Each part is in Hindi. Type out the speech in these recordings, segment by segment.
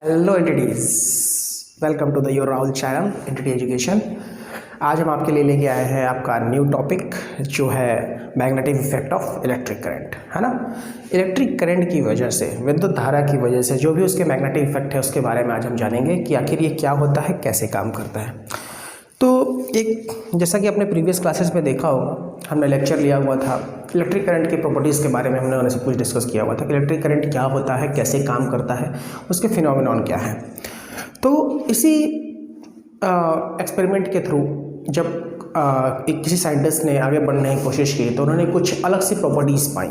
Hello entities, welcome to the your Rahul channel entity education. आज हम आपके लिए लेके आए हैं आपका न्यू टॉपिक जो है magnetic effect of electric current, है ना। इलेक्ट्रिक करंट की वजह से, विद्युत धारा की वजह से जो भी उसके मैग्नेटिक इफेक्ट है उसके बारे में आज हम जानेंगे कि आखिर ये क्या होता है, कैसे काम करता है। तो एक जैसा कि आपने प्रीवियस क्लासेस में देखा होगा, हमने लेक्चर लिया हुआ था इलेक्ट्रिक करंट की प्रॉपर्टीज़ के बारे में, हमने उन्हें कुछ डिस्कस किया हुआ था कि इलेक्ट्रिक करंट क्या होता है, कैसे काम करता है, उसके फिनोमिनॉन क्या है। तो इसी एक्सपेरिमेंट के थ्रू जब एक किसी साइंटिस्ट ने आगे बढ़ने की कोशिश की तो उन्होंने कुछ अलग सी प्रॉपर्टीज़ पाई।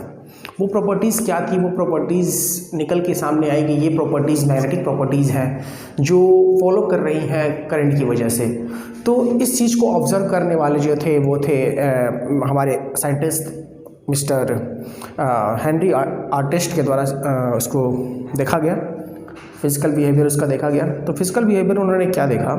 वो प्रॉपर्टीज़ क्या थी, वो प्रॉपर्टीज़ निकल के सामने आई कि ये प्रॉपर्टीज़ मैग्नेटिक प्रॉपर्टीज़ हैं जो फॉलो कर रही हैं करंट की वजह से। तो इस चीज़ को ऑब्ज़र्व करने वाले जो थे वो थे हमारे साइंटिस्ट मिस्टर हेनरी आर्टिस्ट के द्वारा उसको देखा गया, फिजिकल बिहेवियर उसका देखा गया। तो फिजिकल बिहेवियर उन्होंने क्या देखा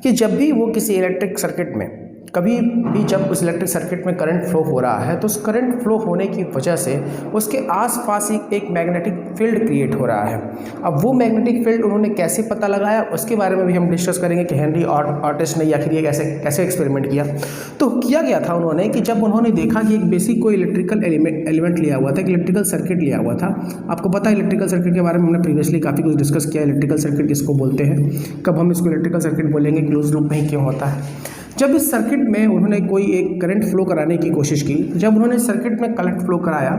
कि जब भी वो किसी इलेक्ट्रिक सर्किट में, कभी भी जब उस इलेक्ट्रिक सर्किट में करंट फ्लो हो रहा है तो उस करंट फ्लो होने की वजह से उसके आसपास ही एक मैग्नेटिक फील्ड क्रिएट हो रहा है। अब वो मैग्नेटिक फील्ड उन्होंने कैसे पता लगाया उसके बारे में भी हम डिस्कस करेंगे कि हेनरी आर्टिस्ट ने आखिर ये कैसे एक्सपेरिमेंट किया। तो किया गया था उन्होंने कि जब उन्होंने देखा कि एक बेसिक कोई इलेक्ट्रिकल एलिमेंट लिया हुआ था, एक इलेक्ट्रिकल सर्किट लिया हुआ था। आपको पता है इलेक्ट्रिकल सर्किट के बारे में हमने प्रीवियसली काफ़ी कुछ डिस्कस किया। इलेक्ट्रिकल सर्किट किसको बोलते हैं, कब हम इसको इलेक्ट्रिकल सर्किट बोलेंगे, क्लोज लूप में ही क्यों होता है। जब इस सर्किट में उन्होंने कोई एक करंट फ्लो कराने की कोशिश की, जब उन्होंने सर्किट में करंट फ्लो कराया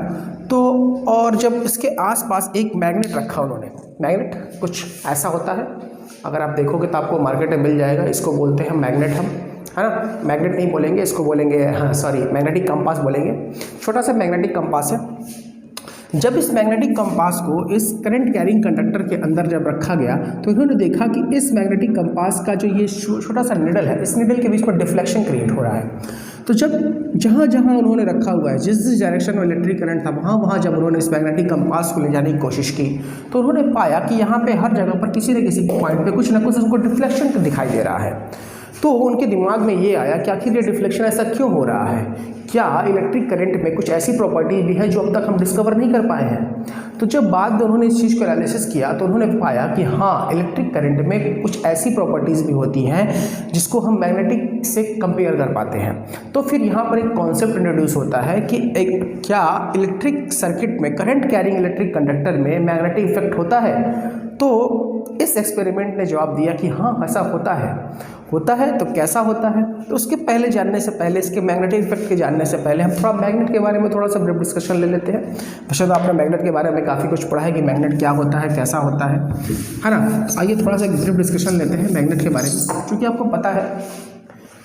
तो और जब इसके आसपास एक मैग्नेट रखा उन्होंने, मैग्नेट कुछ ऐसा होता है, अगर आप देखोगे तो आपको मार्केट में मिल जाएगा। इसको बोलते हैं मैग्नेट, हम, है ना। मैग्नेट नहीं बोलेंगे, इसको बोलेंगे, हाँ सॉरी, मैग्नेटिक कंपास बोलेंगे। छोटा सा मैग्नेटिक कंपास है। जब इस मैग्नेटिक कंपास को इस करंट कैरिंग कंडक्टर के अंदर जब रखा गया तो इन्होंने देखा कि इस मैग्नेटिक कंपास का जो ये छोटा सा निडल है, इस निडल के बीच में डिफ्लेक्शन क्रिएट हो रहा है। तो जब जहाँ जहाँ उन्होंने रखा हुआ है, जिस जिस डायरेक्शन में इलेक्ट्रिक करंट था वहाँ वहाँ जब उन्होंने इस मैग्नेटिक कंपास को ले जाने की कोशिश की तो उन्होंने पाया कि यहाँ पे हर जगह पर किसी न किसी पॉइंट पे कुछ ना कुछ उनको डिफ्लेक्शन दिखाई दे रहा है। तो उनके दिमाग में ये आया कि आखिर ये डिफ्लेक्शन ऐसा क्यों हो रहा है, क्या इलेक्ट्रिक करंट में कुछ ऐसी प्रॉपर्टी भी है जो अब तक हम डिस्कवर नहीं कर पाए हैं। तो जब बाद में उन्होंने इस चीज़ को एनालिसिस किया तो उन्होंने पाया कि हाँ, इलेक्ट्रिक करंट में कुछ ऐसी प्रॉपर्टीज़ भी होती हैं जिसको हम मैग्नेटिक से कंपेयर कर पाते हैं। तो फिर यहाँ पर एक कॉन्सेप्ट इंट्रोड्यूस होता है कि क्या इलेक्ट्रिक सर्किट में, करंट कैरिंग इलेक्ट्रिक कंडक्टर में मैग्नेटिक इफेक्ट होता है। तो इस एक्सपेरिमेंट ने जवाब दिया कि हाँ, ऐसा होता है। तो कैसा होता है, तो उसके पहले जानने से पहले, इसके मैग्नेटिक इफेक्ट के जानने से पहले हम थोड़ा मैग्नेट के बारे में थोड़ा सा ब्रीफ डिस्कशन ले लेते हैं। वैसे तो आपने मैग्नेट के बारे में काफ़ी कुछ पढ़ा है कि मैग्नेट क्या होता है, कैसा होता है ना। आइए थोड़ा सा ब्रीफ डिस्कशन लेते हैं मैग्नेट के बारे में। क्योंकि आपको पता है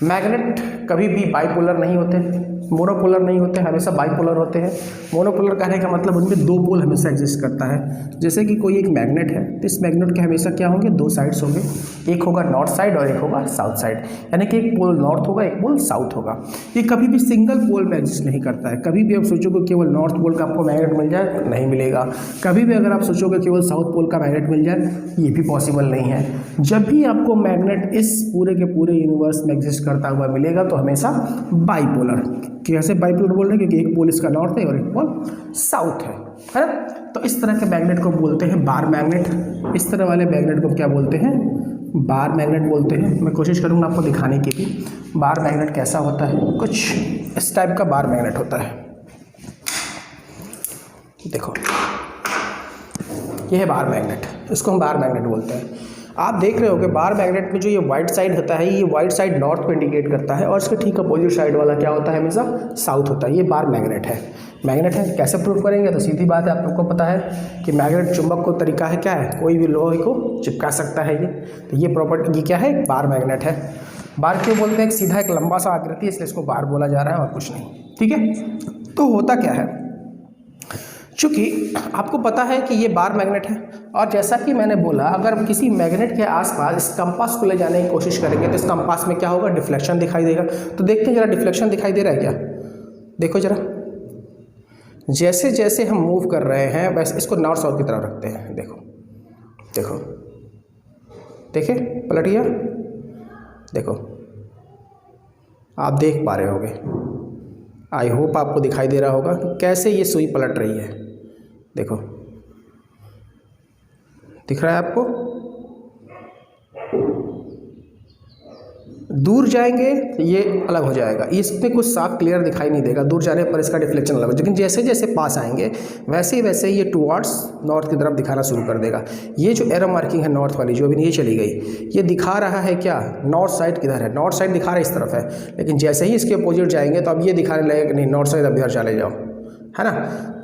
मैग्नेट कभी भी बाइपोलर नहीं होते, मोनोपोलर नहीं होते, हमेशा बाइपोलर होते हैं। मोनोपोलर कहने का मतलब उनमें दो पोल हमेशा एग्जिस्ट करता है। जैसे कि कोई एक मैग्नेट है तो इस मैग्नेट के हमेशा क्या होंगे, दो साइड्स होंगे, एक होगा नॉर्थ साइड और एक होगा साउथ साइड, यानी कि एक पोल नॉर्थ होगा, एक पोल साउथ होगा। ये कभी भी सिंगल पोल में एग्जिस्ट नहीं करता है। कभी भी आप सोचोगे केवल नॉर्थ पोल का आपको मैग्नेट मिल जाए, नहीं मिलेगा। कभी भी अगर आप सोचोगे केवल साउथ पोल का मैग्नेट मिल जाए, ये भी पॉसिबल नहीं है। जब भी आपको मैग्नेट इस पूरे के पूरे यूनिवर्स में एग्जिस्ट करता हुआ मिलेगा तो हमेशा बाइपोलर। कैसे बाइपोलर बोल रहे हैं, क्योंकि एक पोल इसका नॉर्थ है और एक पोल साउथ है ना। तो इस तरह के मैग्नेट को बोलते हैं बार मैग्नेट। इस तरह वाले मैग्नेट को क्या बोलते हैं, बार मैग्नेट बोलते हैं। मैं कोशिश करूँगा आपको दिखाने की भी बार मैग्नेट कैसा होता है। कुछ इस टाइप का बार मैग्नेट होता है, देखो ये है बार मैग्नेट, इसको हम बार मैग्नेट बोलते हैं। आप देख रहे हो कि बार मैग्नेट में जो ये वाइट साइड होता है, ये वाइट साइड नॉर्थ को इंडिकेट करता है और इसके ठीक अपोजिट साइड वाला क्या होता है, हमेशा साउथ होता है। ये बार मैग्नेट है। मैग्नेट है, कैसे प्रूव करेंगे, तो सीधी बात है, आप लोग को पता है कि मैग्नेट चुंबक को तरीका है क्या है, कोई भी लोहे को चिपका सकता है ये। तो ये प्रॉपर्टी, ये क्या है, बार मैग्नेट है। बार क्यों बोलते हैं, सीधा एक लंबा सा आकृति है इसलिए इसको बार बोला जा रहा है और कुछ नहीं, ठीक है। तो होता क्या है, चूँकि आपको पता है कि ये बार मैग्नेट है और जैसा कि मैंने बोला, अगर किसी मैग्नेट के आसपास इस कंपास को ले जाने की कोशिश करेंगे तो इस कंपास में क्या होगा, डिफ्लेक्शन दिखाई देगा। तो देखते हैं जरा, डिफ्लेक्शन दिखाई दे रहा है क्या, देखो जरा। जैसे जैसे हम मूव कर रहे हैं वैसे इसको नॉर्थ साउथ की तरफ रखते हैं, देखो देखो, देखे पलटिया, देखो आप देख पा रहे होगे, आई होप आपको दिखाई दे रहा होगा कि कैसे ये सुई पलट रही है। देखो दिख रहा है आपको? दूर जाएंगे तो ये अलग हो जाएगा, इसमें कुछ साफ क्लियर दिखाई नहीं देगा, दूर जाने पर इसका डिफ्लेक्शन अलग हो, लेकिन जैसे जैसे पास आएंगे वैसे वैसे ये टुवर्ड्स नॉर्थ की तरफ दिखाना शुरू कर देगा। ये जो एरो मार्किंग है नॉर्थ वाली, जो अभी ये चली गई, ये दिखा रहा है क्या, नॉर्थ साइड किधर है, नॉर्थ साइड दिखा रहा है इस तरफ है, लेकिन जैसे ही इसके अपोजिट जाएंगे तो अब ये दिखाने लगेगा कि नहीं नॉर्थ साइड अब इधर चले जाओ, है ना।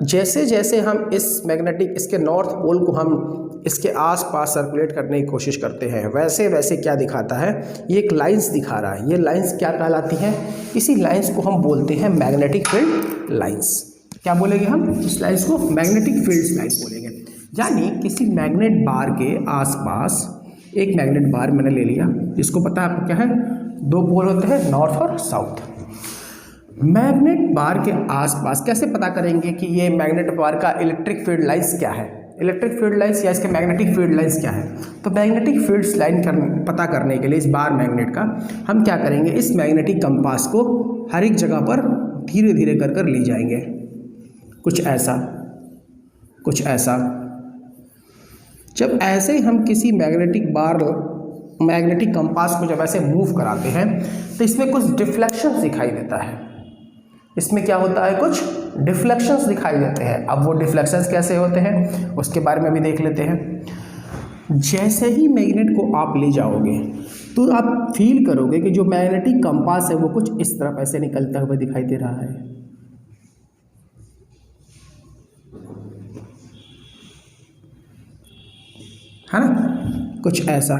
जैसे जैसे हम इस मैग्नेटिक इसके नॉर्थ पोल को हम इसके आसपास सर्कुलेट करने की कोशिश करते हैं, वैसे वैसे क्या दिखाता है, ये एक लाइंस दिखा रहा है। ये लाइंस क्या कहलाती हैं? इसी लाइंस को हम बोलते हैं मैग्नेटिक फील्ड लाइंस। क्या बोलेंगे हम इस लाइंस को? मैग्नेटिक फील्ड लाइंस बोलेंगे। यानी किसी मैग्नेट बार के आसपास, एक मैग्नेट बार मैंने ले लिया, जिसको पता है आपको क्या है, दो पोल होते हैं नॉर्थ और साउथ। मैग्नेट बार के आसपास कैसे पता करेंगे कि ये मैग्नेट बार का इलेक्ट्रिक फील्ड लाइंस क्या है, इलेक्ट्रिक फील्ड लाइंस या इसके मैग्नेटिक फील्ड लाइंस क्या है? तो मैग्नेटिक फील्ड्स लाइन पता करने के लिए इस बार मैग्नेट का हम क्या करेंगे, इस मैग्नेटिक कंपास को हर एक जगह पर धीरे धीरे कर कर ले जाएंगे, कुछ ऐसा कुछ ऐसा। जब ऐसे ही हम किसी मैग्नेटिक कंपास को जब ऐसे मूव कराते हैं तो इसमें कुछ डिफ्लेक्शन दिखाई देता है। इसमें क्या होता है, कुछ डिफ्लेक्शंस दिखाई देते हैं। अब वो डिफ्लेक्शंस कैसे होते हैं उसके बारे में भी देख लेते हैं। जैसे ही मैग्नेट को आप ले जाओगे तो आप फील करोगे कि जो मैग्नेटिक कंपास है वो कुछ इस तरफ ऐसे निकलता हुआ दिखाई दे रहा है ना, कुछ ऐसा।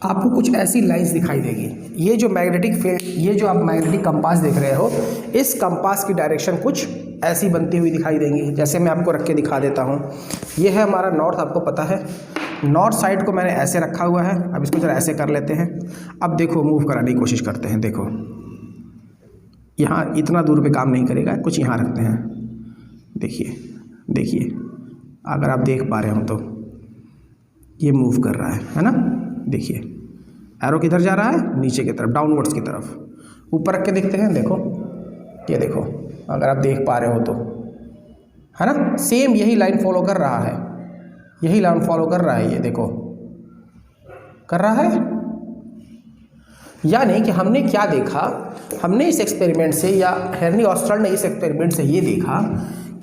आपको कुछ ऐसी लाइंस दिखाई देगी। ये जो मैग्नेटिक फील्ड, ये जो आप मैग्नेटिक कंपास देख रहे हो, इस कंपास की डायरेक्शन कुछ ऐसी बनती हुई दिखाई देंगी। जैसे मैं आपको रख के दिखा देता हूँ। ये है हमारा नॉर्थ, आपको पता है नॉर्थ साइड को मैंने ऐसे रखा हुआ है। अब इसको जरा ऐसे कर लेते हैं। अब देखो मूव कराने की कोशिश करते हैं। देखो यहाँ इतना दूर पे काम नहीं करेगा, कुछ यहाँ रखते हैं। देखिए देखिए, अगर आप देख पा रहे हो तो ये मूव कर रहा है ना। देखिए एरो किधर जा रहा है, नीचे की तरफ, डाउनवर्ड्स की तरफ। ऊपर रख के देखते हैं, देखो ये देखो, अगर आप देख पा रहे हो तो, है ना। सेम यही लाइन फॉलो कर रहा है, यही लाइन फॉलो कर रहा है, ये देखो कर रहा है। यानी कि हमने क्या देखा, हमने इस एक्सपेरिमेंट से, या हेनरी ऑस्टर्ड ने इस एक्सपेरिमेंट से ये देखा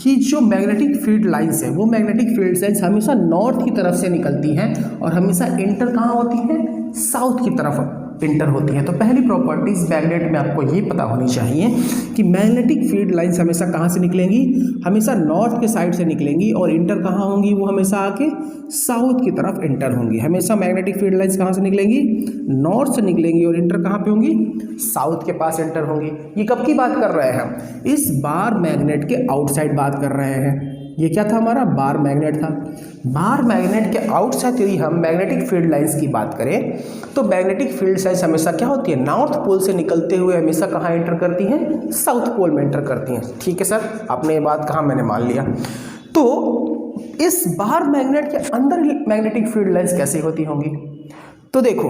कि जो मैग्नेटिक फील्ड लाइंस है, वो मैग्नेटिक फील्ड लाइंस हमेशा नॉर्थ की तरफ से निकलती हैं और हमेशा इंटर कहाँ होती हैं, साउथ की तरफ इंटर होती हैं। तो पहली प्रॉपर्टीज मैग्नेट में आपको ये पता होनी चाहिए कि मैग्नेटिक फील्ड लाइंस हमेशा कहाँ से निकलेंगी, हमेशा नॉर्थ के साइड से निकलेंगी, और इंटर कहाँ होंगी, वो हमेशा आके साउथ की तरफ इंटर होंगी। हमेशा मैग्नेटिक फील्ड लाइंस कहाँ से निकलेंगी, नॉर्थ से निकलेंगी, और इंटर कहाँ पे होंगी, साउथ के पास इंटर होंगी। ये कब की बात कर रहे हैं हम, इस बार मैग्नेट के आउटसाइड बात कर रहे हैं। ये क्या था, हमारा बार मैग्नेट था। बार मैग्नेट के आउटसाइड यदि हम मैग्नेटिक फील्ड लाइंस की बात करें तो मैग्नेटिक फील्ड लाइंस हमेशा क्या होती है, नॉर्थ पोल से निकलते हुए हमेशा कहाँ एंटर करती हैं, साउथ पोल में एंटर करती हैं। ठीक है सर, आपने ये बात कहा, मैंने मान लिया। तो इस बार मैग्नेट के अंदर मैग्नेटिक फील्ड लाइंस कैसे होती होंगी, तो देखो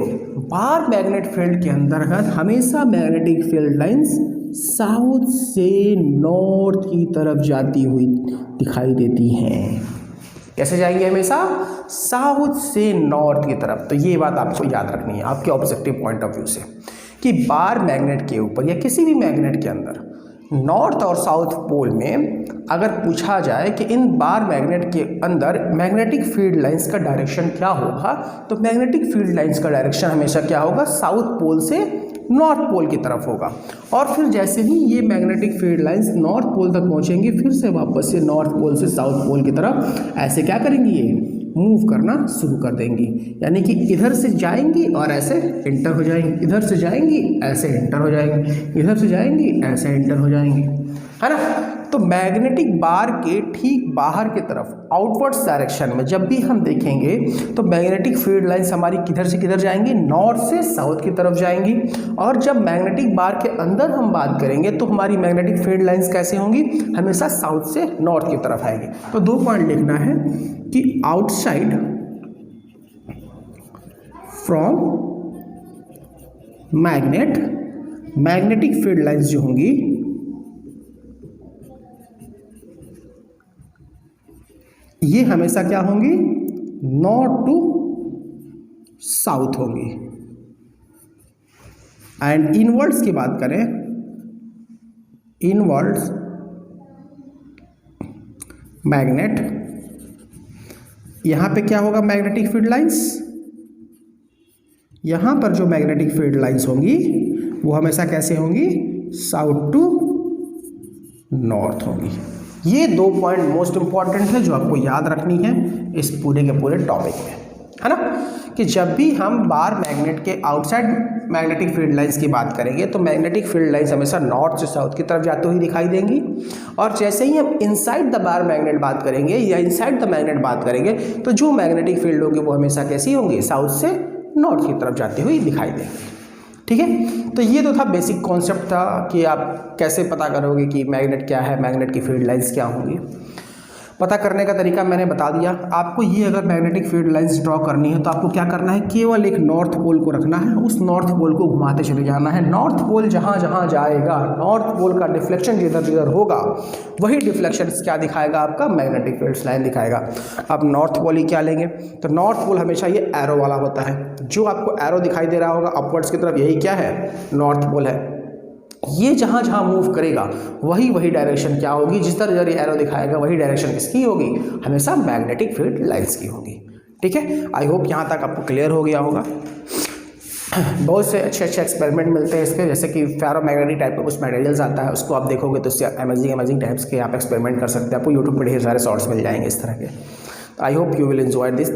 बार मैग्नेट फील्ड के अंतर्गत हमेशा मैग्नेटिक फील्ड लाइंस साउथ से नॉर्थ की तरफ जाती हुई दिखाई देती हैं। कैसे जाएंगे, हमेशा साउथ से नॉर्थ की तरफ। तो ये बात आपको याद रखनी है आपके ऑब्जेक्टिव पॉइंट ऑफ व्यू से, कि बार मैग्नेट के ऊपर या किसी भी मैग्नेट के अंदर नॉर्थ और साउथ पोल में अगर पूछा जाए कि इन बार मैग्नेट के अंदर मैग्नेटिक फील्ड लाइंस का डायरेक्शन क्या होगा, तो मैग्नेटिक फील्ड लाइंस का डायरेक्शन हमेशा क्या होगा, साउथ पोल से नॉर्थ पोल की तरफ होगा। और फिर जैसे ही ये magnetic field lines north pole तक पहुंचेंगी, फिर से वापस से नॉर्थ पोल से साउथ पोल की तरफ ऐसे क्या करेंगी, ये मूव करना शुरू कर देंगी। यानी कि इधर से जाएंगी और ऐसे इंटर हो जाएंगी, इधर से जाएंगी ऐसे इंटर हो जाएंगी, इधर से जाएंगी ऐसे इंटर हो जाएंगी, है ना। तो मैग्नेटिक बार के ठीक बाहर की तरफ आउटवर्ड्स डायरेक्शन में जब भी हम देखेंगे तो मैग्नेटिक फील्ड लाइंस हमारी किधर से किधर जाएंगी, नॉर्थ से साउथ की तरफ जाएंगी। और जब मैग्नेटिक बार के अंदर हम बात करेंगे तो हमारी मैग्नेटिक फील्ड लाइंस कैसे होंगी, हमेशा साउथ से नॉर्थ की तरफ आएगी। तो 2 पॉइंट लिखना है कि outside from magnetic field lines जो होंगी ये हमेशा क्या होंगी, नॉर्थ टू साउथ होंगी। एंड इनवर्ड्स की बात करें, इनवर्ड्स मैग्नेट, यहां पे क्या होगा, मैग्नेटिक फील्ड लाइंस, यहां पर जो मैग्नेटिक फील्ड लाइंस होंगी वो हमेशा कैसे होंगी, साउथ टू नॉर्थ होंगी। ये 2 पॉइंट मोस्ट इंपॉर्टेंट है जो आपको याद रखनी है इस पूरे के पूरे टॉपिक में, है ना, कि जब भी हम बार मैग्नेट के आउटसाइड मैग्नेटिक फील्ड लाइंस की बात करेंगे तो मैग्नेटिक फील्ड लाइंस हमेशा नॉर्थ से साउथ की तरफ जाते हुए दिखाई देंगी, और जैसे ही हम इनसाइड द बार मैग्नेट बात करेंगे या इनसाइड द मैग्नेट बात करेंगे तो जो मैग्नेटिक फील्ड होंगी वो हमेशा कैसी होंगी, साउथ से नॉर्थ की तरफ जाती हुई दिखाई देंगी। ठीक है, तो ये तो था बेसिक कॉन्सेप्ट था कि आप कैसे पता करोगे कि मैग्नेट क्या है, मैग्नेट की फील्ड लाइंस क्या होंगी। पता करने का तरीका मैंने बता दिया आपको। ये अगर मैग्नेटिक फील्ड लाइंस ड्रॉ करनी है तो आपको क्या करना है, केवल एक नॉर्थ पोल को रखना है, उस नॉर्थ पोल को घुमाते चले जाना है। नॉर्थ पोल जहाँ जहाँ जाएगा, नॉर्थ पोल का डिफ्लेक्शन जिधर जिधर होगा वही डिफ्लेक्शन क्या दिखाएगा, आपका मैग्नेटिक फील्ड लाइन दिखाएगा। अब नॉर्थ पोल ही क्या लेंगे, तो नॉर्थ पोल हमेशा ये एरो वाला होता है, जो आपको एरो दिखाई दे रहा होगा अपवर्ड्स की तरफ, यही क्या है, नॉर्थ पोल है। ये जहाँ जहाँ मूव करेगा वही वही डायरेक्शन क्या होगी, जिस तरह ये एरो दिखाएगा वही डायरेक्शन किसकी होगी, हमेशा मैग्नेटिक फील्ड लाइंस की होगी। ठीक है, आई होप यहाँ तक आपको क्लियर हो गया होगा। बहुत से अच्छे अच्छे एक्सपेरिमेंट मिलते हैं इस पर, जैसे कि फेरोमैग्नेटिक टाइप का कुछ मटेरियल्स आता है, उसको आप देखोगे तो उससे अमेजिंग टाइप्स के आप एक्सपेरिमेंट कर सकते हैं। आपको यूट्यूब पर ढेर सारे शॉर्ट्स मिल जाएंगे इस तरह के। I hope you will enjoy this.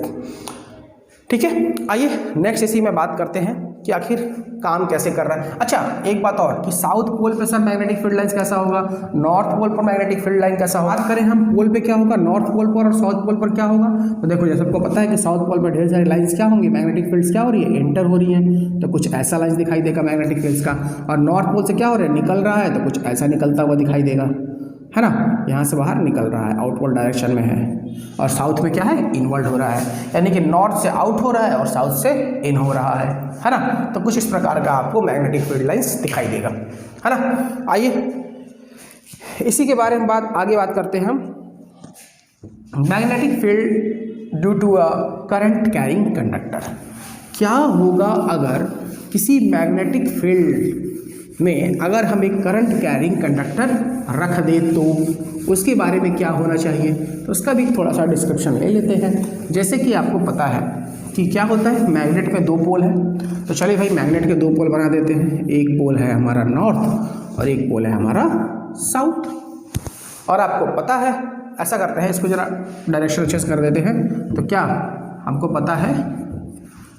ठीक है, आइए नेक्स्ट इसी में बात करते हैं कि आखिर काम कैसे कर रहा है। अच्छा, एक बात और कि साउथ पोल पे सर मैग्नेटिक फील्ड लाइंस कैसा होगा, नॉर्थ पोल पर मैग्नेटिक फील्ड लाइन कैसा होगा। बात करें हम पोल पे क्या होगा, नॉर्थ पोल पर और साउथ पोल पर क्या होगा, तो देखो जैसे सबको पता है कि साउथ पोल पर ढेर सारी लाइंस क्या होंगी, मैग्नेटिक फील्ड्स क्या हो रही है, एंटर हो रही है, तो कुछ ऐसा लाइंस दिखाई देगा मैग्नेटिक फील्ड्स का। और नॉर्थ पोल से क्या हो रहा है, निकल रहा है, तो कुछ ऐसा निकलता हुआ दिखाई देगा, है ना, यहाँ से बाहर निकल रहा है, आउटवर्ड डायरेक्शन में है। और साउथ में क्या है, इनवर्ड हो रहा है, यानी कि नॉर्थ से आउट हो रहा है और साउथ से इन हो रहा है ना। तो कुछ इस प्रकार का आपको मैग्नेटिक फील्ड लाइंस दिखाई देगा, है ना। आइए इसी के बारे में आगे बात करते हैं हम। Magnetic field due to a current carrying conductor. क्या होगा अगर किसी मैग्नेटिक फील्ड में अगर हम एक करंट कैरिंग कंडक्टर रख दें तो उसके बारे में क्या होना चाहिए, तो उसका भी थोड़ा सा डिस्क्रिप्शन ले लेते हैं। जैसे कि आपको पता है कि क्या होता है, मैग्नेट में 2 पोल है, तो चलिए भाई मैग्नेट के 2 पोल बना देते हैं। एक पोल है हमारा नॉर्थ और एक पोल है हमारा साउथ। और आपको पता है, ऐसा करते हैं, इसको जरा डायरेक्शन चेंज कर देते हैं, तो क्या हमको पता है,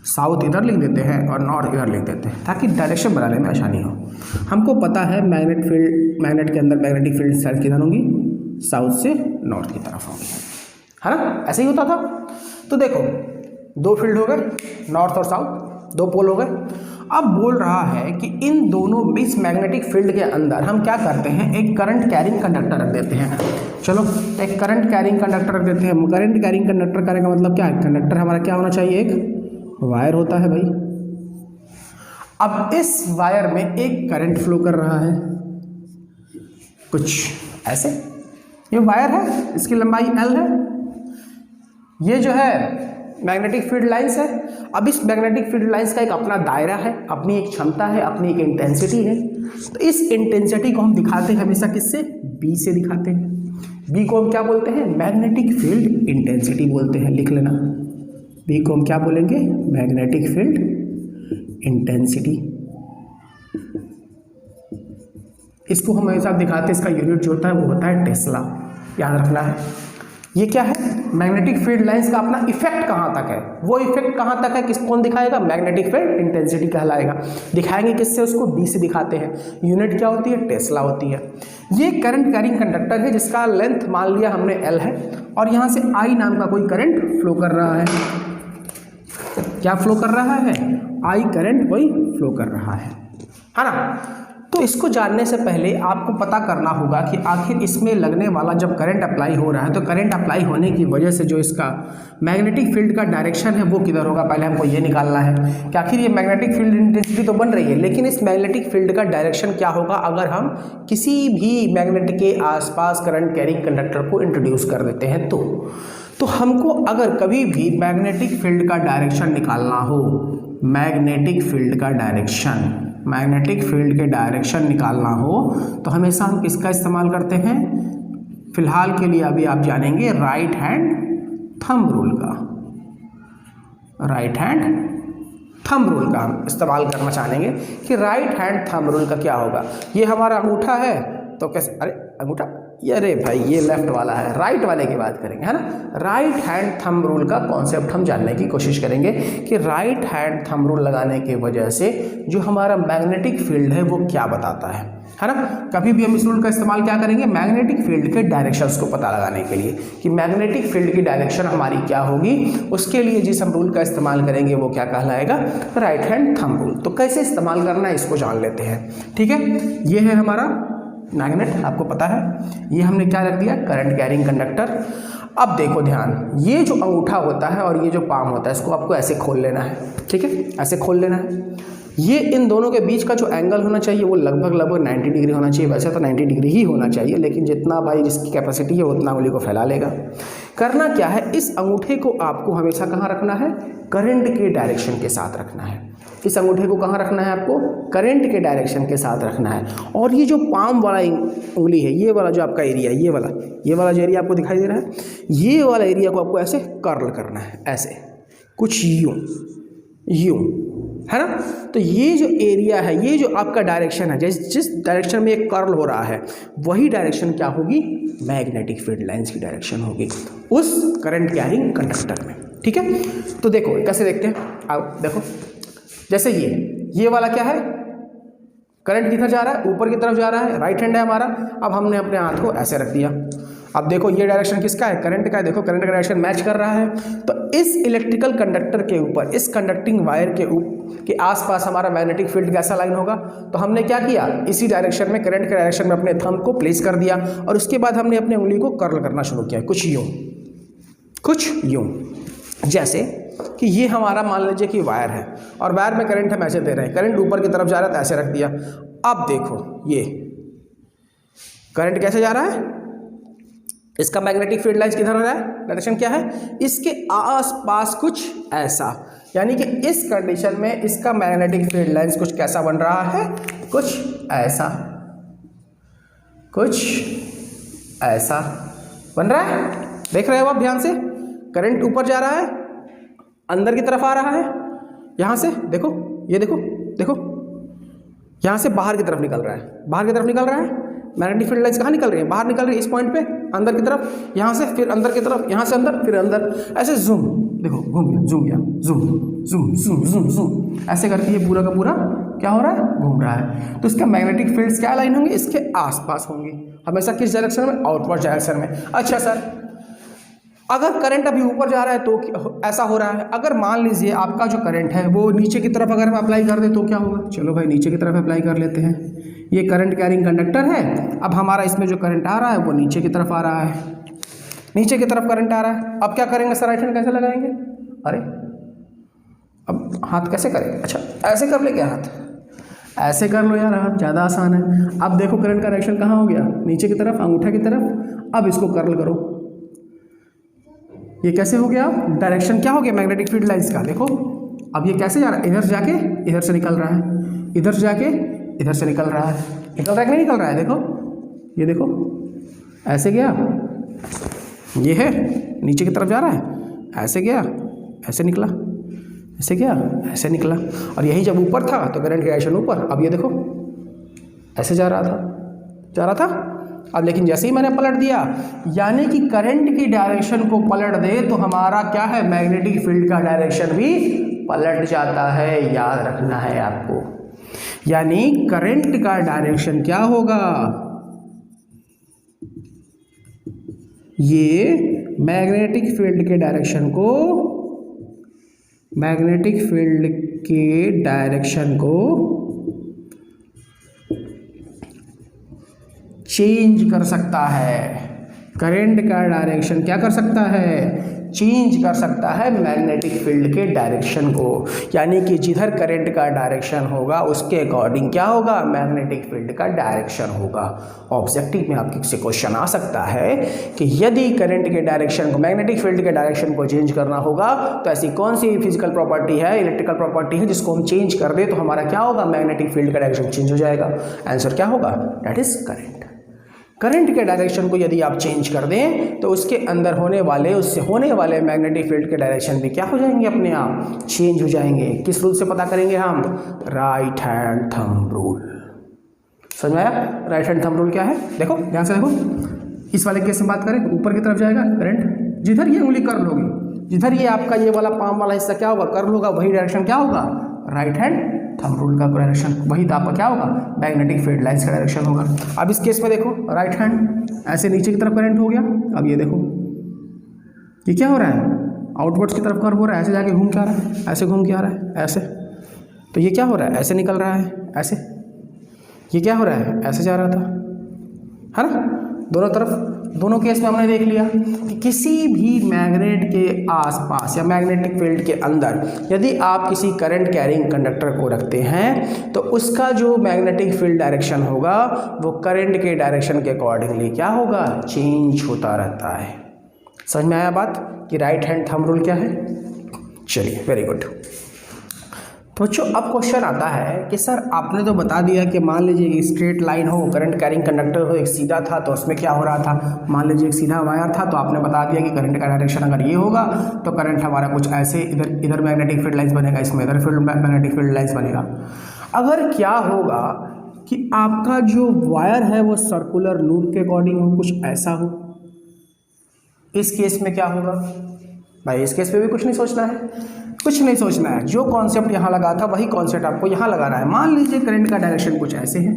साउथ इधर लिख देते हैं और नॉर्थ इधर लिख देते हैं ताकि डायरेक्शन बनाने में आसानी हो। हमको पता है मैग्नेट के अंदर मैग्नेटिक फील्ड साइड किधर होंगी, साउथ से नॉर्थ की तरफ होंगी, है ना, ऐसे ही होता था। तो देखो 2 फील्ड हो गए, नॉर्थ और साउथ, 2 पोल हो गए। अब बोल रहा है कि इन दोनों इस मैग्नेटिक फील्ड के अंदर हम क्या करते हैं, एक करंट कैरिंग कंडक्टर रख देते हैं। चलो एक करंट कैरिंग कंडक्टर रख देते हैं। करंट कैरिंग कंडक्टर करने का मतलब क्या है, कंडक्टर हमारा क्या होना चाहिए, एक वायर होता है भाई। अब इस वायर में एक करंट फ्लो कर रहा है, कुछ ऐसे, ये वायर है, इसकी लंबाई L है, ये जो है मैग्नेटिक फील्ड लाइंस है। अब इस मैग्नेटिक फील्ड लाइंस का एक अपना दायरा है, अपनी एक क्षमता है, अपनी एक इंटेंसिटी है। तो इस इंटेंसिटी को हम दिखाते हैं हमेशा किससे, B से दिखाते हैं। B को हम क्या बोलते हैं, मैग्नेटिक फील्ड इंटेंसिटी बोलते हैं, लिख लेना। B को हम क्या बोलेंगे, मैग्नेटिक फील्ड इंटेंसिटी। इसको हम हमेशा दिखाते हैं, इसका यूनिट जो होता है वो होता है टेस्ला, याद रखना है। ये क्या है, मैग्नेटिक फील्ड लाइंस का अपना इफेक्ट कहाँ तक है, वो इफेक्ट कहाँ तक है, कौन दिखाएगा, मैग्नेटिक फील्ड इंटेंसिटी कहलाएगा। दिखाएंगे किससे, उसको B से दिखाते हैं। यूनिट क्या होती है, टेस्ला होती है। ये करंट कैरिंग कंडक्टर है जिसका लेंथ मान लिया हमने L है, और यहाँ से I नाम का कोई करंट फ्लो कर रहा है। क्या फ्लो कर रहा है, I करंट कोई फ्लो कर रहा है ना। तो इसको जानने से पहले आपको पता करना होगा कि आखिर इसमें लगने वाला जब करंट अप्लाई हो रहा है तो करंट अप्लाई होने की वजह से जो इसका मैग्नेटिक फील्ड का डायरेक्शन है वो किधर होगा। पहले हमको ये निकालना है कि आखिर ये मैग्नेटिक फील्ड इंटेंसिटी तो बन रही है, लेकिन इस मैग्नेटिक फील्ड का डायरेक्शन क्या होगा अगर हम किसी भी मैग्नेट के आसपास करंट कैरिंग कंडक्टर को इंट्रोड्यूस कर देते हैं। तो हमको अगर कभी भी मैग्नेटिक फील्ड का डायरेक्शन निकालना हो, मैग्नेटिक फील्ड के डायरेक्शन निकालना हो तो हमेशा हम किसका इस्तेमाल करते हैं? फिलहाल के लिए अभी आप जानेंगे राइट हैंड थंब रूल का। राइट हैंड थंब रूल का हम इस्तेमाल करना चाहेंगे कि राइट हैंड थंब रूल का क्या होगा। ये हमारा अंगूठा है तो कैसे, अरे अंगूठा, ये अरे भाई ये लेफ्ट वाला है, राइट वाले की बात करेंगे, है ना। राइट हैंड थंब रूल का कॉन्सेप्ट हम जानने की कोशिश करेंगे कि राइट हैंड थंब रूल लगाने की वजह से जो हमारा मैग्नेटिक फील्ड है वो क्या बताता है ना। कभी भी हम इस रूल का इस्तेमाल क्या करेंगे? मैग्नेटिक फील्ड के डायरेक्शंस को पता लगाने के लिए कि मैग्नेटिक फील्ड की डायरेक्शन हमारी क्या होगी, उसके लिए जिस हम रूल का इस्तेमाल करेंगे वो क्या कहलाएगा? Right hand thumb rule. तो कैसे इस्तेमाल करना है इसको जान लेते हैं, ठीक है। ये है हमारा मैग्नेट, आपको पता है। ये हमने क्या रख दिया? Current carrying conductor. अब देखो ध्यान, ये जो अंगूठा होता है और ये जो पाम होता है इसको आपको ऐसे खोल लेना है, ठीक है, ऐसे खोल लेना है। ये इन दोनों के बीच का जो एंगल होना चाहिए वो लगभग 90 डिग्री होना चाहिए। वैसे तो 90 डिग्री ही होना चाहिए, लेकिन जितना भाई जिसकी कैपेसिटी है उतना उंगली को फैला लेगा। करना क्या है? इस अंगूठे को आपको हमेशा कहाँ रखना है? करंट के डायरेक्शन के साथ रखना है। इस अंगूठे को कहाँ रखना है आपको? करंट के डायरेक्शन के साथ रखना है। और ये जो पाम वाला उंगली है, ये वाला जो आपका एरिया, ये वाला जो एरिया आपको दिखाई दे रहा है, ये वाला एरिया को आपको ऐसे कर्ल करना है, ऐसे कुछ यूं, है ना। तो ये जो एरिया है, ये जो आपका डायरेक्शन है, जिस डायरेक्शन में ये कर्ल हो रहा है, वही डायरेक्शन क्या होगी? मैग्नेटिक फील्ड लाइंस की डायरेक्शन होगी उस करंट कैरिंग कंडक्टर में, ठीक है। तो देखो कैसे देखते हैं, आओ देखो। जैसे ये वाला क्या है? करंट किधर जा रहा है? ऊपर की तरफ जा रहा है, राइट हैंड है हमारा। अब हमने अपने हाथ को ऐसे रख दिया। अब देखो ये डायरेक्शन किसका है? करंट का है। देखो करंट का डायरेक्शन मैच कर रहा है। तो इस इलेक्ट्रिकल कंडक्टर के ऊपर, इस कंडक्टिंग वायर के आसपास हमारा मैग्नेटिक फील्ड कैसा लाइन होगा? तो हमने क्या किया? इसी डायरेक्शन में, करंट के डायरेक्शन में अपने थंब को प्लेस कर दिया और उसके बाद हमने अपनी उंगली को कर्ल करना शुरू किया, कुछ यूं। जैसे कि ये हमारा मान लीजिए कि वायर है और वायर में करंट हम ऐसे दे रहे हैं, करंट ऊपर की तरफ जा रहा है तो ऐसे रख दिया। अब देखो ये करंट कैसे जा रहा है? इसका मैग्नेटिक फील्ड लाइंस किधर हो रहा है? डायरेक्शन क्या है? इसके आसपास कुछ ऐसा, यानी कि इस कंडीशन में इसका मैग्नेटिक फील्ड लाइंस कुछ कैसा बन रहा है? कुछ ऐसा बन रहा है। देख रहे हो आप ध्यान से? करंट ऊपर जा रहा है, अंदर की तरफ आ रहा है, यहाँ से देखो, ये देखो, यहाँ से बाहर की तरफ निकल रहा है। मैग्नेटिक फील्ड लाइंस कहाँ निकल रही है? बाहर निकल रही है, इस पॉइंट पे, अंदर की तरफ, यहाँ से फिर अंदर की तरफ, यहाँ से अंदर, फिर अंदर, ऐसे जूम, देखो घूम गया, जूम, ऐसे करके ये पूरा का पूरा क्या हो रहा है? घूम रहा है। तो इसका मैग्नेटिक फील्ड्स क्या लाइन होंगे? इसके आसपास होंगे, हमेशा किस डायरेक्शन में? आउटवर्ड डायरेक्शन में। अच्छा सर, अगर करंट अभी ऊपर जा रहा है तो ऐसा हो रहा है। अगर मान लीजिए आपका जो करंट है वो नीचे की तरफ अगर हम अप्लाई कर दें तो क्या होगा? चलो भाई नीचे की तरफ अप्लाई कर लेते हैं। ये करंट कैरिंग कंडक्टर है। अब हमारा इसमें जो करंट आ रहा है वो नीचे की तरफ आ रहा है, नीचे की तरफ करंट आ रहा है। अब क्या करेंगे सर? राइट हैंड कैसे लगाएंगे? अरे अब हाथ कैसे करेंगे? अच्छा ऐसे कर ले क्या? हाथ ऐसे कर लो यार, हाथ ज़्यादा आसान है। अब देखो करंट का डायरेक्शन कहाँ हो गया? नीचे की तरफ, अंगूठे की तरफ। अब इसको कर्ल करो, ये कैसे हो गया? डायरेक्शन क्या हो गया मैग्नेटिक फील्ड लाइंस का? देखो अब ये कैसे जा रहा है? इधर से जाके इधर से निकल रहा है, इधर से जाके इधर से निकल रहा है। निकल रहा है कि नहीं निकल रहा है? देखो, ये देखो, ऐसे गया, ये है नीचे की तरफ जा रहा है, ऐसे गया, ऐसे निकला, ऐसे गया, ऐसे निकला। और यही जब ऊपर था तो करंट की डायरेक्शन ऊपर। अब ये देखो ऐसे जा रहा था। अब लेकिन जैसे ही मैंने पलट दिया, यानी कि करंट की डायरेक्शन को पलट दे तो हमारा क्या है? मैग्नेटिक फील्ड का डायरेक्शन भी पलट जाता है। याद रखना है आपको, यानी करंट का डायरेक्शन क्या होगा? ये मैग्नेटिक फील्ड के डायरेक्शन को चेंज कर सकता है। करंट का डायरेक्शन क्या कर सकता है, चेंज कर सकता है मैग्नेटिक फील्ड के डायरेक्शन को। यानी कि जिधर करंट का डायरेक्शन होगा उसके अकॉर्डिंग क्या होगा, मैग्नेटिक फील्ड का डायरेक्शन होगा। ऑब्जेक्टिव में आपके से क्वेश्चन आ सकता है कि यदि करंट के डायरेक्शन को, मैग्नेटिक फील्ड के डायरेक्शन को चेंज करना होगा तो ऐसी कौन सी फिजिकल प्रॉपर्टी है, इलेक्ट्रिकल प्रॉपर्टी है जिसको हम चेंज कर दे तो हमारा क्या होगा, मैग्नेटिक फील्ड का डायरेक्शन चेंज हो जाएगा। आंसर क्या होगा, डेट इज करंट। करंट के डायरेक्शन को यदि आप चेंज कर दें तो उसके अंदर होने वाले, उससे होने वाले मैग्नेटिक फील्ड के डायरेक्शन भी क्या हो जाएंगे, अपने आप चेंज हो जाएंगे। किस रूल से पता करेंगे हम, राइट हैंड थंब रूल। समझ में आया, राइट हैंड थंब रूल क्या है, देखो ध्यान से देखो। इस वाले केस में बात करें, ऊपर की तरफ जाएगा करंट, जिधर ये उंगली कर्ल होगी, जिधर ये आपका ये वाला पाम वाला हिस्सा क्या होगा, कर्ल होगा, वही डायरेक्शन क्या होगा, राइट हैंड थंब रूल का डायरेक्शन, वही तो आपका क्या होगा, मैग्नेटिक फील्ड लाइंस का डायरेक्शन होगा। अब इस केस में देखो, राइट हैंड ऐसे नीचे की तरफ करंट हो गया। अब ये देखो ये क्या हो रहा है, आउटवर्ड्स की तरफ कर्व हो रहा है, ऐसे जाके घूम के आ रहा है, ऐसे घूम के आ रहा है, ऐसे। तो ये क्या हो रहा है, ऐसे निकल रहा है, ऐसे। ये क्या हो रहा है, ऐसे जा रहा था, है ना। दोनों तरफ, दोनों केस में हमने देख लिया कि किसी भी मैग्नेट के आसपास या मैग्नेटिक फील्ड के अंदर यदि आप किसी करंट कैरिंग कंडक्टर को रखते हैं तो उसका जो मैग्नेटिक फील्ड डायरेक्शन होगा वो करंट के डायरेक्शन के अकॉर्डिंगली क्या होगा, चेंज होता रहता है। समझ में आया बात कि राइट हैंड थंब रूल क्या है। चलिए, वेरी गुड। तो बच्चों अब क्वेश्चन आता है कि सर आपने तो बता दिया कि मान लीजिए एक स्ट्रेट लाइन हो, करंट कैरिंग कंडक्टर हो, एक सीधा था तो उसमें क्या हो रहा था, मान लीजिए एक सीधा वायर था तो आपने बता दिया कि करंट का डायरेक्शन अगर ये होगा तो करंट हमारा कुछ ऐसे इधर मैग्नेटिक फील्ड लाइंस बनेगा, इसमें इधर मैग्नेटिक फील्ड लाइंस बनेगा। अगर क्या होगा कि आपका जो वायर है वो सर्कुलर लूप के अकॉर्डिंग हो, कुछ ऐसा हो, इस केस में क्या होगा भाई, इस केस में भी कुछ नहीं सोचना है, कुछ नहीं सोचना है। जो कॉन्सेप्ट यहाँ लगा था वही कॉन्सेप्ट आपको यहाँ लगाना है। मान लीजिए करंट का डायरेक्शन कुछ ऐसे है,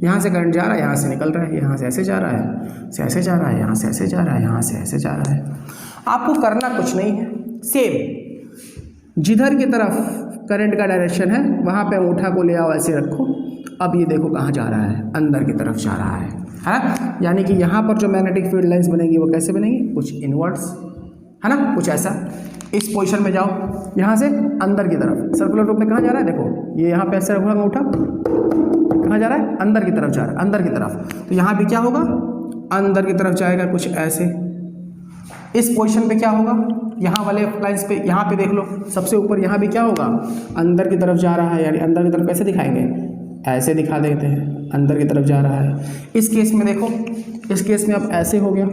यहाँ से करंट जा रहा है, यहाँ से निकल रहा है, यहाँ से ऐसे जा रहा है, से ऐसे जा रहा है, यहाँ से ऐसे जा रहा है, यहाँ से ऐसे जा रहा है। आपको करना कुछ नहीं है, सेम जिधर की तरफ करंट का डायरेक्शन है वहाँ पे अंगूठा को ले आओ, ऐसे रखो। अब ये देखो कहाँ जा रहा है, अंदर की तरफ जा रहा है। यानी कि यहाँ पर जो मैग्नेटिक फील्ड लाइंस बनेगी वो कैसे बनेगी, कुछ इनवर्ड्स, है ना, कुछ ऐसा। इस पोजीशन में जाओ, यहाँ से अंदर की तरफ सर्कुलर रूप में कहाँ जा रहा है, देखो ये यहाँ पे ऐसे रखूँगा अंगूठा, कहाँ जा रहा है, अंदर की तरफ जा रहा है, अंदर की तरफ। तो यहाँ भी क्या होगा, अंदर की तरफ जाएगा कुछ ऐसे। इस पोजीशन पे क्या होगा, यहाँ वाले लाइंस पे, यहाँ पे देख लो सबसे ऊपर, यहाँ भी क्या होगा, अंदर की तरफ जा रहा है। यानी अंदर की तरफ कैसे दिखाएंगे, ऐसे दिखा देते हैं, अंदर की तरफ जा रहा है। इस केस में देखो, इस केस में अब ऐसे हो गया,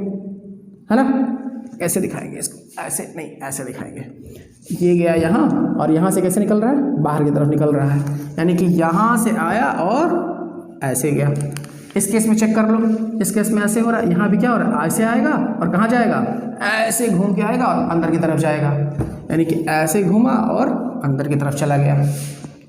है ना, ऐसे दिखाएंगे इसको, ऐसे नहीं ऐसे दिखाएंगे। ये गया यहाँ, और यहाँ से कैसे निकल रहा है, बाहर की तरफ निकल रहा है। यानी कि यहाँ से आया और ऐसे गया। इस केस में चेक कर लो, इस केस में ऐसे हो रहा है, यहाँ भी क्या हो रहा है, ऐसे आएगा और कहाँ जाएगा, ऐसे घूम के आएगा और अंदर की तरफ जाएगा। यानी कि ऐसे घूमा और अंदर की तरफ चला गया,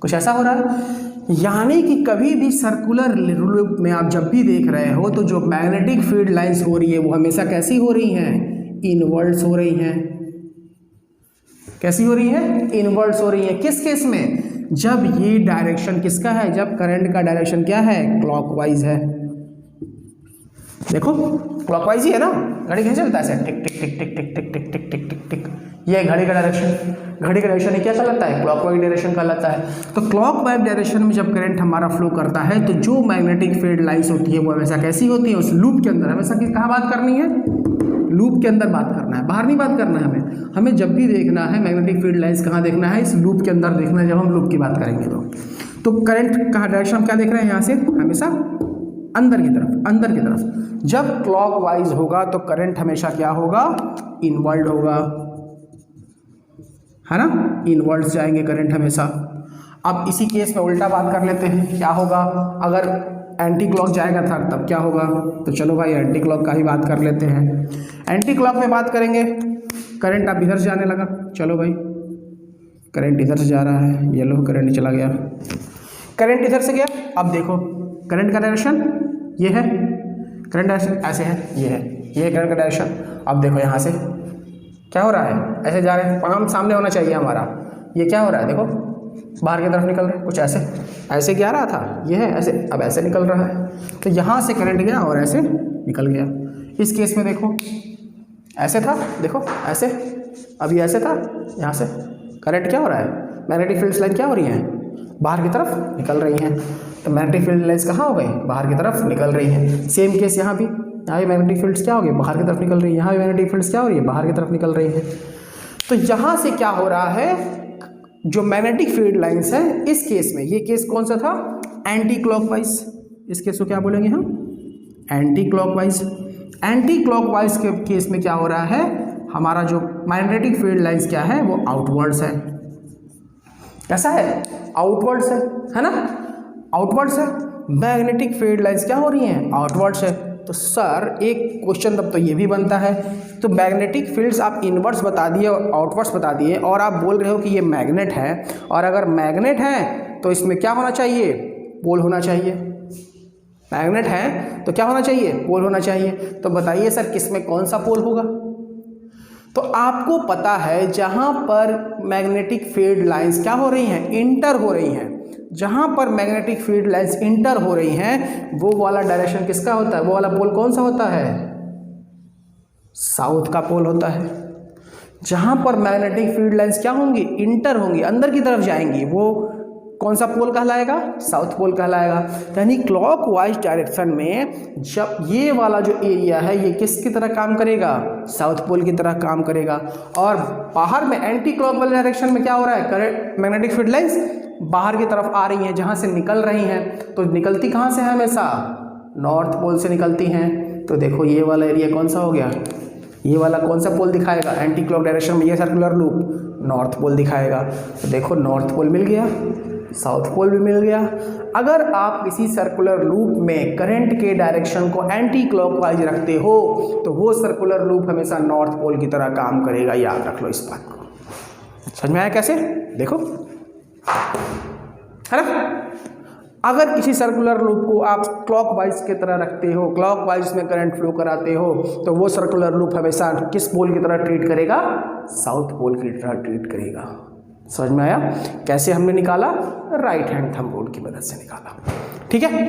कुछ ऐसा हो रहा है। यानी कि कभी भी सर्कुलर लूप में आप जब भी देख रहे हो तो जो मैग्नेटिक फील्ड लाइंस हो रही है वो हमेशा कैसी हो रही हैं, इनवर्ड्स हो रही हैं। कैसी हो रही है, इनवर्ड्स हो रही है। किस केस में, जब ये डायरेक्शन किसका है, जब करंट का डायरेक्शन क्या है, क्लॉकवाइज है। देखो क्लॉकवाइज ही है ना, घड़ी कैसे चलता है, टिक टिक टिक टिक टिक टिक टिक टिक टिक टिक टिक। ये घड़ी का डायरेक्शन, घड़ी का डायरेक्शन ये क्या कहलाता है, क्लॉकवाइज डायरेक्शन कहलाता है। तो क्लॉकवाइज डायरेक्शन में जब करंट हमारा फ्लो करता है तो जो मैग्नेटिक फील्ड लाइंस होती है वो हमेशा कैसी होती है, उस लूप के अंदर हमेशा कहाँ बात करनी है, लूप के अंदर बात करना है, बाहर नहीं बात करना है हमें जब भी देखना है मैग्नेटिक फील्ड लाइंस कहाँ देखना है, इस लूप के अंदर देखना है। जब हम लूप की बात करेंगे तो करंट का डायरेक्शन हम क्या देख रहे हैं, यहाँ से हमेशा अंदर की तरफ, अंदर की तरफ। जब क्लॉकवाइज होगा तो करंट हमेशा क्या होगा, इनवर्ड होगा, है ना, इनवर्ड्स जाएंगे करंट हमेशा। अब इसी केस में उल्टा बात कर लेते हैं, क्या होगा, अगर एंटी क्लॉक जाएगा था तब क्या होगा। तो चलो भाई एंटी क्लॉक का ही बात कर लेते हैं। एंटी क्लॉक में बात करेंगे, करंट अब इधर से जाने लगा, चलो भाई करंट इधर से जा रहा है, ये लो करंट चला गया, करंट इधर से गया। अब देखो करंट का डायरेक्शन ये है, करंट डायरेक्शन ऐसे है, ये करंट का डायरेक्शन। अब देखो यहाँ से क्या हो रहा है, ऐसे जा रहे हैं, पाम सामने होना चाहिए हमारा। ये क्या हो रहा है, देखो बाहर की तरफ निकल रहा है, कुछ ऐसे ऐसे क्या रहा था, ये है ऐसे, अब ऐसे निकल रहा है। तो यहाँ से करंट गया और ऐसे निकल गया। इस केस में देखो ऐसे था, देखो ऐसे, अभी ऐसे था, यहाँ से करंट क्या हो रहा है, मैग्नेटिक फील्ड लाइन क्या हो रही है, बाहर की तरफ निकल रही हैं। तो मैग्नेटिक फील्ड लाइन्स कहाँ हो गई, बाहर की तरफ निकल रही हैं। सेम केस यहाँ भी, यहाँ भी मैग्नेटिक फील्ड्स क्या हो गई, बाहर की तरफ निकल रही है, यहाँ भी मैग्नेटिक फील्ड्स क्या हो रही है, बाहर की तरफ निकल रही है। तो यहाँ से क्या हो रहा है, जो मैग्नेटिक फील्ड लाइन्स है इस केस में, ये केस कौन सा था, एंटी क्लॉकवाइज, इस केस को क्या बोलेंगे हम, एंटी क्लॉकवाइज। एंटी क्लॉकवाइज के केस में क्या हो रहा है, हमारा जो मैग्नेटिक फील्ड लाइन्स क्या है वो आउटवर्ड्स है। कैसा है, आउटवर्ड्स है ना, आउटवर्ड्स है। मैग्नेटिक फील्ड लाइन्स क्या हो रही हैं, आउटवर्ड्स है। तो सर एक क्वेश्चन तब तो ये भी बनता है, तो मैग्नेटिक फील्ड्स आप इनवर्ड्स बता दिए और आउटवर्ड्स बता दिए, और आप बोल रहे हो कि ये मैग्नेट है, और अगर मैग्नेट है तो इसमें क्या होना चाहिए, पोल होना चाहिए। मैग्नेट है तो क्या होना चाहिए, पोल होना चाहिए। तो बताइए सर किसमें कौन सा पोल होगा। तो आपको पता है जहां पर मैग्नेटिक फील्ड लाइंस क्या हो रही हैं, इंटर हो रही हैं, जहां पर मैग्नेटिक फील्ड लाइंस इंटर हो रही हैं वो वाला डायरेक्शन किसका होता है, वो वाला पोल कौन सा होता है, साउथ का पोल होता है। जहां पर मैग्नेटिक फील्ड लाइंस क्या होंगी, इंटर होंगी, अंदर की तरफ जाएंगी, वो कौन सा पोल कहलाएगा, साउथ पोल कहलाएगा। यानी क्लॉकवाइज डायरेक्शन में जब ये वाला जो एरिया है ये किसकी तरह काम करेगा, साउथ पोल की तरह काम करेगा। और बाहर में एंटी क्लॉकवाइज डायरेक्शन में क्या हो रहा है, करंट मैग्नेटिक फील्ड लाइंस बाहर की तरफ आ रही हैं, जहाँ से निकल रही हैं। तो निकलती कहाँ से है, हमेशा नॉर्थ पोल से निकलती हैं। तो देखो ये वाला एरिया कौन सा हो गया, ये वाला कौन सा पोल दिखाएगा, एंटी क्लॉक डायरेक्शन में ये सर्कुलर लूप नॉर्थ पोल दिखाएगा। तो देखो नॉर्थ पोल मिल गया, साउथ पोल भी मिल गया। अगर आप किसी सर्कुलर लूप में करंट के डायरेक्शन को एंटी क्लॉकवाइज रखते हो तो वो सर्कुलर लूप हमेशा नॉर्थ पोल की तरह काम करेगा, याद रख लो इस बात को। समझ में आया कैसे, देखो है ना। अगर किसी सर्कुलर लूप को आप क्लॉकवाइज की तरह रखते हो, क्लॉकवाइज में करंट फ्लो कराते हो, तो वो सर्कुलर लूप हमेशा किस पोल की तरह ट्रीट करेगा, साउथ पोल की तरह ट्रीट करेगा। समझ में आया कैसे हमने निकाला, राइट हैंड थंब रूल की मदद से निकाला। ठीक है,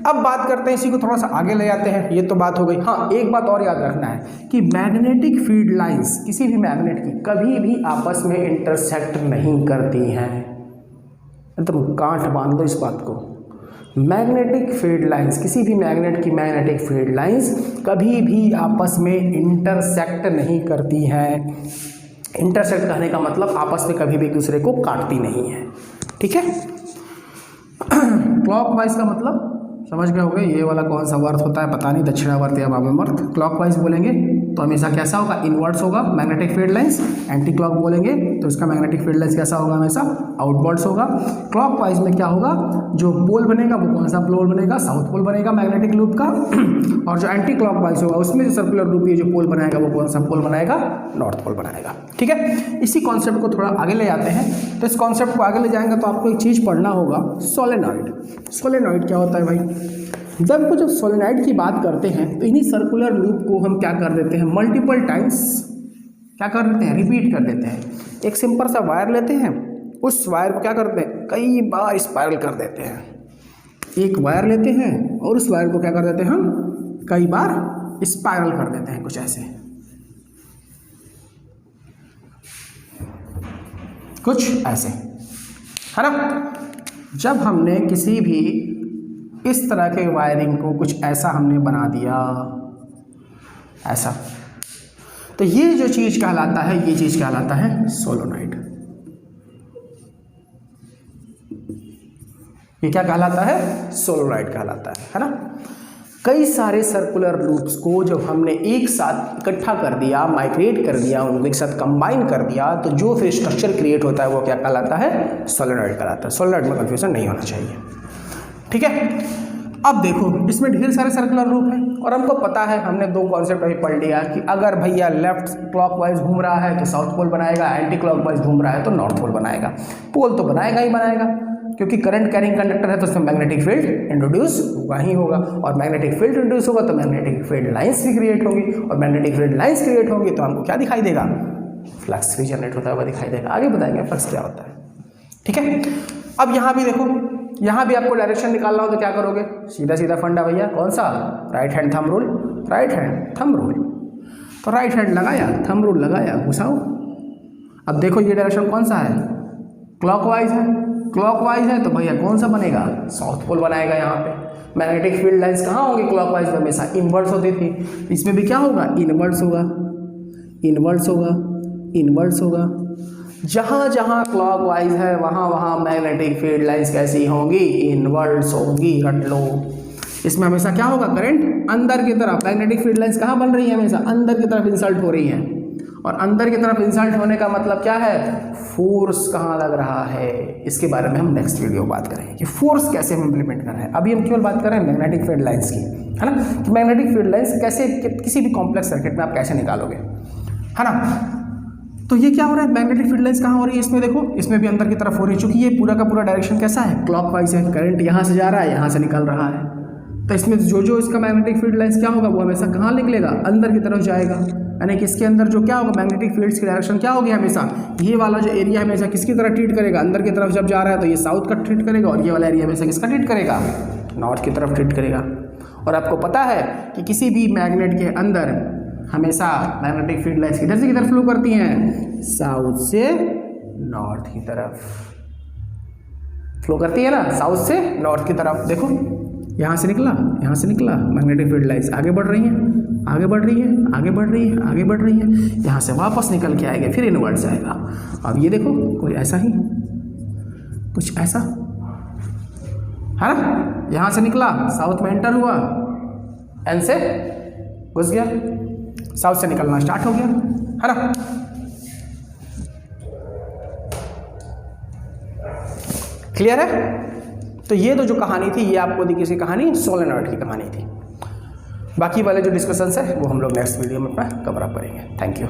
अब बात करते हैं, इसी को थोड़ा सा आगे ले जाते हैं। ये तो बात हो गई। हाँ, एक बात और याद रखना है कि मैग्नेटिक फील्ड लाइंस किसी भी मैग्नेट की कभी भी आपस में इंटरसेक्ट नहीं करती हैं। एकदम गांठ बांध दो इस बात को। मैग्नेटिक फील्ड लाइंस, किसी भी मैग्नेट की मैग्नेटिक फील्ड लाइंस कभी भी आपस में इंटरसेक्ट नहीं करती हैं। इंटरसेक्ट करने का मतलब आपस में कभी भी एक दूसरे को काटती नहीं है। ठीक है, क्लॉकवाइज का मतलब समझ गए होंगे, ये वाला कौन सा वर्थ होता है पता नहीं, दक्षिणावर्त या वामावर्त। क्लॉकवाइज बोलेंगे तो हमेशा कैसा होगा, इनवर्ड्स होगा magnetic field lines. Anti clock बोलेंगे तो इसका मैग्नेटिक फील्ड लाइंस कैसा होगा, हमेशा आउटवर्ड्स होगा। क्लॉकवाइज में क्या होगा, जो पोल बनेगा वो कौन सा पोल बनेगा, साउथ पोल बनेगा मैग्नेटिक लूप का। और जो एंटी क्लॉकवाइज होगा उसमें जो सर्कुलर लूप ये जो पोल बनाएगा वो कौन सा पोल बनाएगा, नॉर्थ पोल बनाएगा। ठीक है, इसी कॉन्सेप्ट को थोड़ा आगे ले जाते हैं। तो इस कॉन्सेप्ट को आगे ले जाएंगे तो आपको एक चीज़ पढ़ना होगा, सोलेनॉइड। सोलेनॉइड क्या होता है भाई, जब सोलेनॉइड की बात करते हैं तो इन्हीं सर्कुलर लूप को हम क्या कर देते हैं, मल्टीपल टाइम्स क्या कर देते हैं, रिपीट कर देते हैं। एक सिंपल सा वायर लेते हैं, उस वायर को क्या करते हैं, कई बार स्पाइरल कर देते हैं। एक वायर लेते हैं और उस वायर को क्या कर देते हैं, हम कई बार स्पाइरल कर देते हैं, कुछ ऐसे, कुछ ऐसे, है ना। जब हमने किसी भी इस तरह के वायरिंग को कुछ ऐसा हमने बना दिया, ऐसा, तो ये जो चीज़ कहलाता है, ये चीज़ कहलाता है सोलेनॉइड। ये क्या कहलाता है, सोलेनॉइड कहलाता है ना। कई सारे सर्कुलर लूप्स को जब हमने एक साथ इकट्ठा कर दिया, माइग्रेट कर दिया, उनको एक साथ कंबाइन कर दिया, तो जो फिर स्ट्रक्चर क्रिएट होता है वो क्या कहलाता है, सोलेनॉइड कहलाता है। सोलेनॉइड में कंफ्यूजन नहीं होना चाहिए। ठीक है, अब देखो इसमें ढेर सारे सर्कुलर लूप हैं और हमको पता है, हमने दो कॉन्सेप्ट अभी पढ़ लिया कि अगर भैया लेफ्ट क्लॉकवाइज घूम रहा है तो साउथ पोल बनाएगा, एंटी क्लॉकवाइज घूम रहा है तो नॉर्थ पोल बनाएगा। पोल तो बनाएगा ही बनाएगा, क्योंकि करंट कैरिंग कंडक्टर है तो उसमें मैग्नेटिक फील्ड इंट्रोड्यूस होगा ही होगा, और मैग्नेटिक फील्ड इंट्रोड्यूस होगा तो मैग्नेटिक फील्ड लाइंस भी क्रिएट होंगी, और मैग्नेटिक फील्ड लाइंस क्रिएट होंगी तो हमको क्या दिखाई देगा, फ्लक्स भी जनरेट होता हुआ दिखाई देगा। आगे बताएंगे फ्लक्स क्या होता है। ठीक है, अब यहाँ भी देखो, यहाँ भी आपको डायरेक्शन निकालना हो तो क्या करोगे, सीधा सीधा फंडा भैया, कौन सा, right hand thumb rule. Right hand thumb rule. तो राइट हैंड लगाया, थंब रूल लगाया, घुसाओ। अब देखो ये डायरेक्शन कौन सा है, क्लॉकवाइज है। क्लॉकवाइज है तो भैया कौन सा बनेगा, साउथ पोल बनाएगा। यहाँ पे मैग्नेटिक फील्ड लाइंस कहाँ होंगी, क्लॉकवाइज में हमेशा इन्वर्स होती थी। इसमें भी क्या होगा, इन्वर्स होगा, इन्वर्स होगा, इन्वर्स होगा। जहाँ जहाँ क्लॉकवाइज है वहाँ वहाँ मैग्नेटिक फील्ड लाइंस कैसी होंगी, इन्वर्स होंगी। हट लो। इसमें हमेशा क्या होगा, करंट अंदर की तरफ। मैग्नेटिक फील्ड लाइंस कहाँ बन रही है, हमेशा अंदर की तरफ इंसल्ट हो रही हैं। और अंदर की तरफ इंसल्ट होने का मतलब क्या है, फोर्स कहाँ लग रहा है। इसके बारे में हम नेक्स्ट वीडियो में बात करेंगे कि फोर्स कैसे हम इंप्लीमेंट कर रहे हैं। अभी हम केवल बात कर रहे हैं मैग्नेटिक फील्ड लाइंस की, है ना, कि मैग्नेटिक फील्ड लाइंस कैसे किसी भी कॉम्प्लेक्स सर्किट में आप कैसे निकालोगे, है ना। तो ये क्या हो रहा है, मैग्नेटिक फील्ड लाइंस कहाँ हो रही है, इसमें देखो, इसमें भी अंदर की तरफ हो रही है। चूंकि ये पूरा का पूरा डायरेक्शन कैसा है, क्लॉकवाइज है। करंट यहाँ से जा रहा है, यहाँ से निकल रहा है। तो इसमें जो इसका मैग्नेटिक फील्ड लाइंस क्या होगा, वो हमेशा कहाँ निकलेगा, अंदर की तरफ जाएगा। यानी कि इसके अंदर जो क्या होगा, मैग्नेटिक फील्ड्स की डायरेक्शन क्या होगी, हमेशा ये वाला जो एरिया हमेशा किसकी तरह ट्रीट करेगा, अंदर की तरफ जब जा रहा है तो ये साउथ का ट्रीट करेगा, और ये वाला एरिया हमेशा किसका ट्रीट करेगा, नॉर्थ की तरफ ट्रीट करेगा। और आपको पता है कि किसी भी मैग्नेट के अंदर हमेशा मैग्नेटिक फील्ड लाइंस किधर से किधर फ्लो करती हैं, साउथ से नॉर्थ की तरफ फ्लो करती है ना, साउथ से नॉर्थ की तरफ। देखो यहाँ से निकला, यहाँ से निकला, मैग्नेटिक फील्ड लाइंस आगे बढ़ रही हैं, आगे बढ़ रही है, आगे बढ़ रही है, आगे बढ़ रही है। यहाँ से वापस निकल के आएगा, फिर इनवर्ट जाएगा। अब ये देखो, कोई ऐसा ही, कुछ ऐसा, है ना। यहाँ से निकला, साउथ में एंटर हुआ, एन से घुस गया, साउथ से निकलना स्टार्ट हो गया, है ना। क्लियर है। तो ये तो जो कहानी थी, ये आपको दी किसी कहानी, सोलेनॉइड की कहानी थी। बाकी वाले जो डिस्कशंस है वो हम लोग नेक्स्ट वीडियो में अपना कवर अप करेंगे। Thank you.